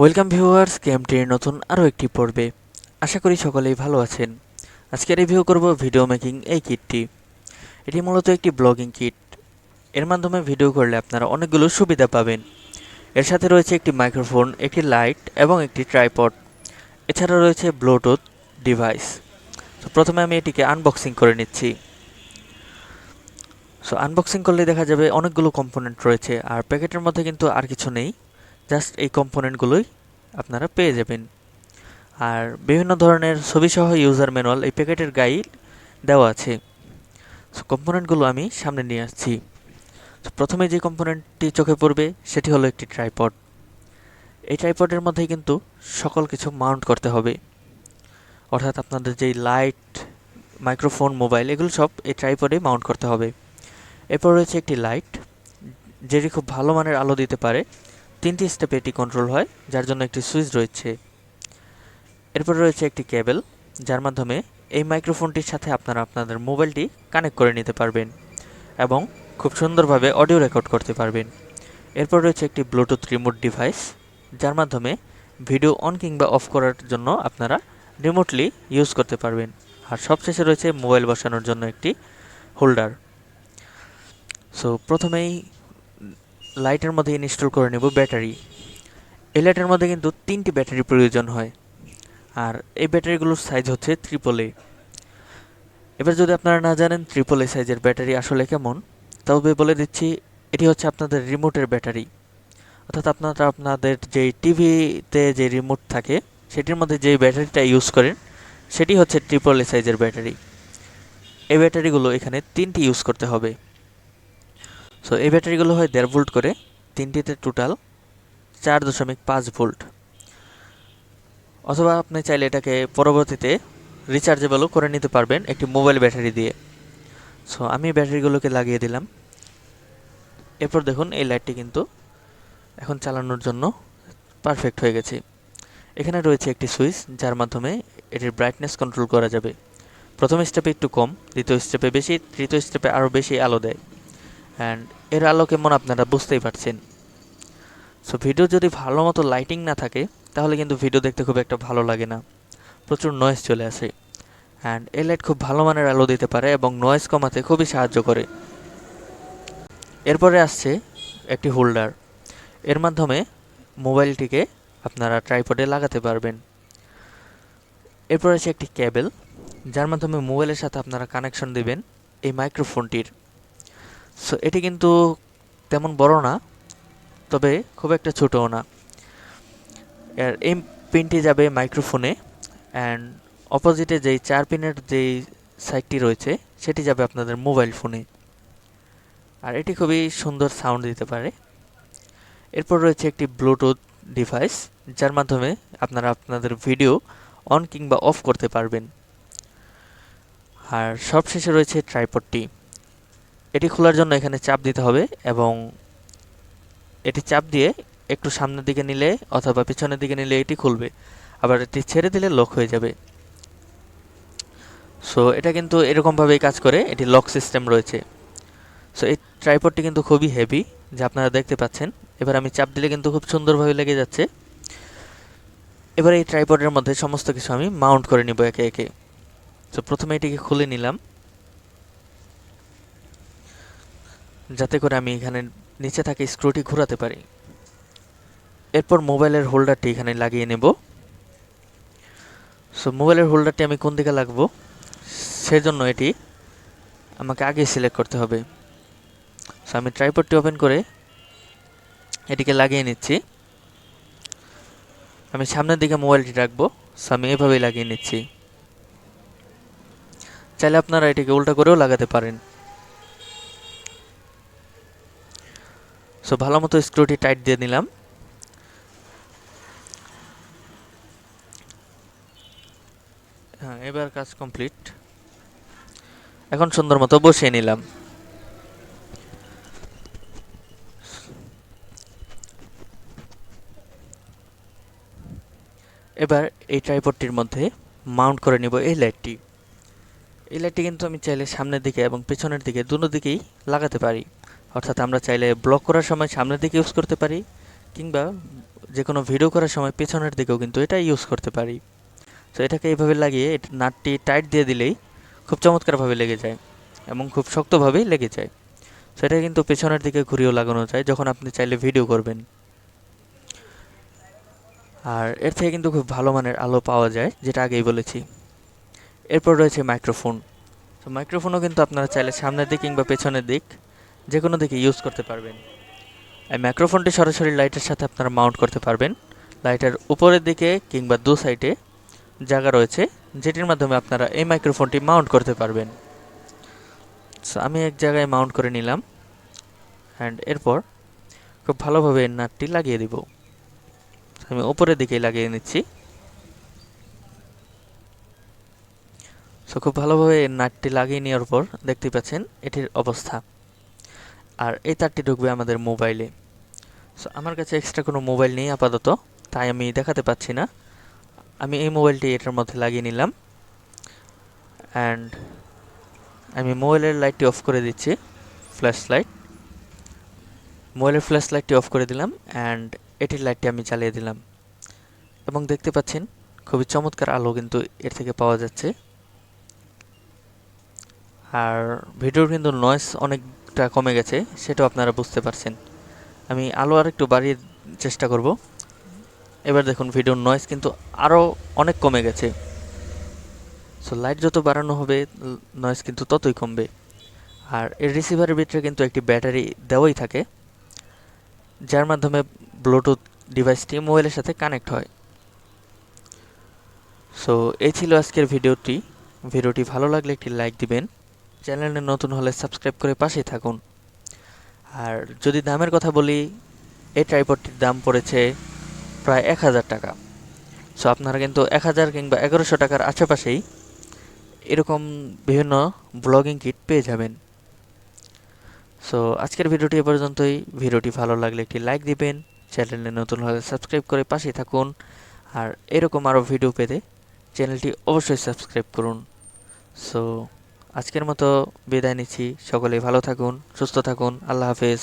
Welcome viewers, গেমটির নতুন আরও একটি পর্বে। আশা করি সকলেই ভালো আছেন। আজকে রিভিউ করব ভিডিও মেকিং এই কিটটি। এটি মূলত একটি ব্লগিং কিট। এর মাধ্যমে ভিডিও করলে আপনারা অনেকগুলো সুবিধা পাবেন। এর সাথে রয়েছে একটি মাইক্রোফোন, একটি লাইট এবং একটি ট্রাইপড। এছাড়া রয়েছে ব্লুটুথ ডিভাইস। তো প্রথমে আমি এটিকে আনবক্সিং করে নিচ্ছি। আনবক্সিং করলে দেখা যাবে অনেকগুলো কম্পোনেন্ট রয়েছে, আর প্যাকেটের মধ্যে কিন্তু আর কিছু নেই, জাস্ট এই কম্পোনেন্টগুলোই আপনারা পেয়ে যাবেন। আর বিভিন্ন ধরনের ছবিসহ ইউজার ম্যানুয়াল এই প্যাকেটের গায়ে দেওয়া আছে। কম্পোনেন্টগুলো আমি সামনে নিয়ে আসছি। প্রথমে যে কম্পোনেন্টটি চোখে পড়বে সেটি হলো একটি ট্রাইপড। এই ট্রাইপডের মধ্যে কিন্তু সকল কিছু মাউন্ট করতে হবে, অর্থাৎ আপনাদের যেই লাইট, মাইক্রোফোন, মোবাইল এগুলো সব এই ট্রাইপডে মাউন্ট করতে হবে। এরপর রয়েছে একটি লাইট, যেটি খুব ভালো মানের আলো দিতে পারে। 3টি স্টেপে এটি কন্ট্রোল হয়, যার জন্য একটি সুইচ রয়েছে। এরপর রয়েছে একটি কেবল, যার মাধ্যমে এই মাইক্রোফোনটির সাথে আপনারা আপনাদের মোবাইলটি কানেক্ট করে নিতে পারবেন এবং খুব সুন্দরভাবে অডিও রেকর্ড করতে পারবেন। এরপর রয়েছে একটি ব্লুটুথ রিমোট ডিভাইস, যার মাধ্যমে ভিডিও অন কিংবা অফ করার জন্য আপনারা রিমোটলি ইউজ করতে পারবেন। আর সবশেষে রয়েছে মোবাইল বসানোর জন্য একটি হোল্ডার। প্রথমেই লাইটের মধ্যে ইনস্টল করে নেব ব্যাটারি। এই লাইটের মধ্যে কিন্তু 3টি ব্যাটারি প্রয়োজন হয়, আর এই ব্যাটারিগুলোর সাইজ হচ্ছে AAA। এবার যদি আপনারা না জানেন AAA সাইজের ব্যাটারি আসলে কেমন, তবে বলে দিচ্ছি, এটি হচ্ছে আপনাদের রিমোটের ব্যাটারি। অর্থাৎ আপনারা আপনাদের যেই টিভিতে যে রিমোট থাকে সেটির মধ্যে যেই ব্যাটারিটা ইউজ করেন সেটি হচ্ছে AAA সাইজের ব্যাটারি। এই ব্যাটারিগুলো এখানে 3টি ইউজ করতে হবে। এই ব্যাটারিগুলো হয় 1.5 ভোল্ট করে, 3টিতে টোটাল 4.5 ভোল্ট। অথবা আপনি চাইলে এটাকে পরবর্তীতে রিচার্জেবলও করে নিতে পারবেন একটি মোবাইল ব্যাটারি দিয়ে। আমি ব্যাটারিগুলোকে লাগিয়ে দিলাম। এরপর দেখুন এই লাইটটি কিন্তু এখন চালানোর জন্য পারফেক্ট হয়ে গেছে। এখানে রয়েছে একটি সুইচ, যার মাধ্যমে এটির ব্রাইটনেস কন্ট্রোল করা যাবে। প্রথম স্টেপে একটু কম, দ্বিতীয় স্টেপে বেশি, তৃতীয় স্টেপে আরও বেশি আলো দেয়। অ্যান্ড এর আলো কেমন আপনারা বুঝতেই পারছেন। ভিডিও যদি ভালো মতো লাইটিং না থাকে তাহলে কিন্তু ভিডিও দেখতে খুব একটা ভালো লাগে না, প্রচুর নয়েজ চলে আসে। অ্যান্ড এই লাইট খুব ভালো মানের আলো দিতে পারে এবং নয়েজ কমাতে খুবই সাহায্য করে। এরপরে আসছে একটি হোল্ডার। এর মাধ্যমে মোবাইলটিকে আপনারা ট্রাইপডে লাগাতে পারবেন। এরপর আছে একটি কেবল, যার মাধ্যমে মোবাইলের সাথে আপনারা কানেকশন দেবেন এই মাইক্রোফোনটির। এটি কিন্তু তেমন বড় না, তবে খুব একটা ছোটও না। এই পিনটি যাবে মাইক্রোফোনে, অ্যান্ড অপোজিটে যেই 4 পিনের যেই সাইডটি রয়েছে সেটি যাবে আপনাদের মোবাইল ফোনে। আর এটি খুবই সুন্দর সাউন্ড দিতে পারে। এরপর রয়েছে একটি ব্লুটুথ ডিভাইস, যার মাধ্যমে আপনারা আপনাদের ভিডিও অন কিংবা অফ করতে পারবেন। আর সবশেষে রয়েছে ট্রাইপডটি। এটি খোলার জন্য এখানে চাপ দিতে হবে এবং এটি চাপ দিয়ে একটু সামনের দিকে নিলে অথবা পিছনের দিকে নিলে এটি খুলবে, আবার এটি ছেড়ে দিলে লক হয়ে যাবে। এটা কিন্তু এরকমভাবেই কাজ করে, এটি লক সিস্টেম রয়েছে। এই ট্রাইপডটি কিন্তু খুবই হেভি, যা আপনারা দেখতে পাচ্ছেন। এবার আমি চাপ দিলে কিন্তু খুব সুন্দরভাবে লেগে যাচ্ছে। এবার এই ট্রাইপডের মধ্যে সমস্ত কিছু আমি মাউন্ট করে নিব একে একে। প্রথমে এটিকে খুলে নিলাম, যাতে করে আমি এখানে নিচে থাকে স্ক্রুটি ঘোরাতে পারি। এরপর মোবাইলের হোল্ডারটি এখানে লাগিয়ে নেব। মোবাইলের হোল্ডারটি আমি কোন দিকে লাগবো সেজন্য এটি আমাকে আগে সিলেক্ট করতে হবে। আমি ট্রাইপডটি ওপেন করে এটিকে লাগিয়ে নিচ্ছি। আমি সামনের দিকে মোবাইলটি রাখবো, আমি এভাবেই লাগিয়ে নিচ্ছি। চাইলে আপনারা এটিকে উল্টা করেও লাগাতে পারেন। ভালো মতো স্ক্রুটি টাইট দিয়ে নিলাম। হ্যাঁ, এবার কাজ কমপ্লিট। এখন সুন্দর মতো বসিয়ে নিলাম। এবার এই ট্রাইপডটির মধ্যে মাউন্ট করে নিব এই লাইটটি। এই লাইটটি কিন্তু আমি চাইলে সামনের দিকে এবং পেছনের দিকে দুটো দিকেই লাগাতে পারি। অর্থাৎ আমরা চাইলে ব্লক করার সময় সামনের দিকে ইউজ করতে পারি, কিংবা যে কোনো ভিডিও করার সময় পেছনের দিকেও কিন্তু এটা ইউজ করতে পারি। তো এটাকে এইভাবে লাগিয়ে নাটটি টাইট দিয়ে দিলেই খুব চমৎকারভাবে লেগে যায় এবং খুব শক্তভাবেই লেগে যায়। তো এটা কিন্তু পেছনের দিকে ঘুরিয়েও লাগানো যায় যখন আপনি চাইলে ভিডিও করবেন। আর এর থেকে কিন্তু খুব ভালো মানের আলো পাওয়া যায়, যেটা আগেই বলেছি। এরপর রয়েছে মাইক্রোফোন। তো মাইক্রোফোনও কিন্তু আপনারা চাইলে সামনের দিক কিংবা পেছনের দিক যে কোনো দিকে ইউজ করতে পারবেন। এই মাইক্রোফোনটি সরাসরি লাইটের সাথে আপনারা মাউন্ট করতে পারবেন। লাইটের উপরের দিকে কিংবা দু সাইডে জায়গা রয়েছে যেটির মাধ্যমে আপনারা এই মাইক্রোফোনটি মাউন্ট করতে পারবেন। সো আমি এক জায়গায় মাউন্ট করে নিলাম অ্যান্ড এরপর খুব ভালোভাবে নাটটি লাগিয়ে দিব। আমি উপরের দিকেই লাগিয়ে নিচ্ছি। সো খুব ভালোভাবে নাটটি লাগিয়ে নেওয়ার পর দেখতে পাচ্ছেন এটির অবস্থা। আর এই তারটি ঢুকবে আমাদের মোবাইলে। সো আমার কাছে এক্সট্রা কোনো মোবাইল নেই আপাতত, তাই আমি দেখাতে পাচ্ছি না। আমি এই মোবাইলটি এটার মধ্যে লাগিয়ে নিলাম অ্যান্ড আমি মোবাইলের লাইটটি অফ করে দিচ্ছি, ফ্ল্যাশ লাইট। মোবাইলের ফ্ল্যাশ লাইটটি অফ করে দিলাম অ্যান্ড এটির লাইটটি আমি চালিয়ে দিলাম এবং দেখতে পাচ্ছেন খুবই চমৎকার আলো কিন্তু এর থেকে পাওয়া যাচ্ছে। আর ভিডিওর কিন্তু নয়েজ অনেকটা কমে গেছে, সেটাও আপনারা বুঝতে পারছেন। আমি আলো আর একটু বাড়িয়ে চেষ্টা করব। এবার দেখুন ভিডিওর নয়েজ কিন্তু আরও অনেক কমে গেছে। সো লাইট যত বাড়ানো হবে নয়েজ কিন্তু ততই কমবে। আর এর রিসিভারের ভিতরে কিন্তু একটি ব্যাটারি দেওয়াই থাকে, যার মাধ্যমে ব্লুটুথ ডিভাইসটি মোবাইলের সাথে কানেক্ট হয়। সো এই ছিল আজকের ভিডিওটি। ভিডিওটি ভালো লাগলে একটি লাইক দিবেন, চ্যানেলে নতুন হলে সাবস্ক্রাইব করে পাশেই থাকুন। আর যদি দামের কথা বলি, এই ট্রাইপডটির দাম পড়েছে প্রায় 1000 টাকা। সো আপনারা কিন্তু 1000 কিংবা 1100 টাকার আশেপাশেই এরকম বিভিন্ন ব্লগিং কিট পেয়ে যাবেন। সো আজকের ভিডিওটি এ পর্যন্তই। ভিডিওটি ভালো লাগলে একটি লাইক দিবেন, চ্যানেলে নতুন হলে সাবস্ক্রাইব করে পাশেই থাকুন। আর এরকম আরও ভিডিও পেতে চ্যানেলটি অবশ্যই সাবস্ক্রাইব করুন। সো আজকের মতো বিদায় নিচ্ছি। সকলেই ভালো থাকুন, সুস্থ থাকুন। আল্লাহ হাফেজ।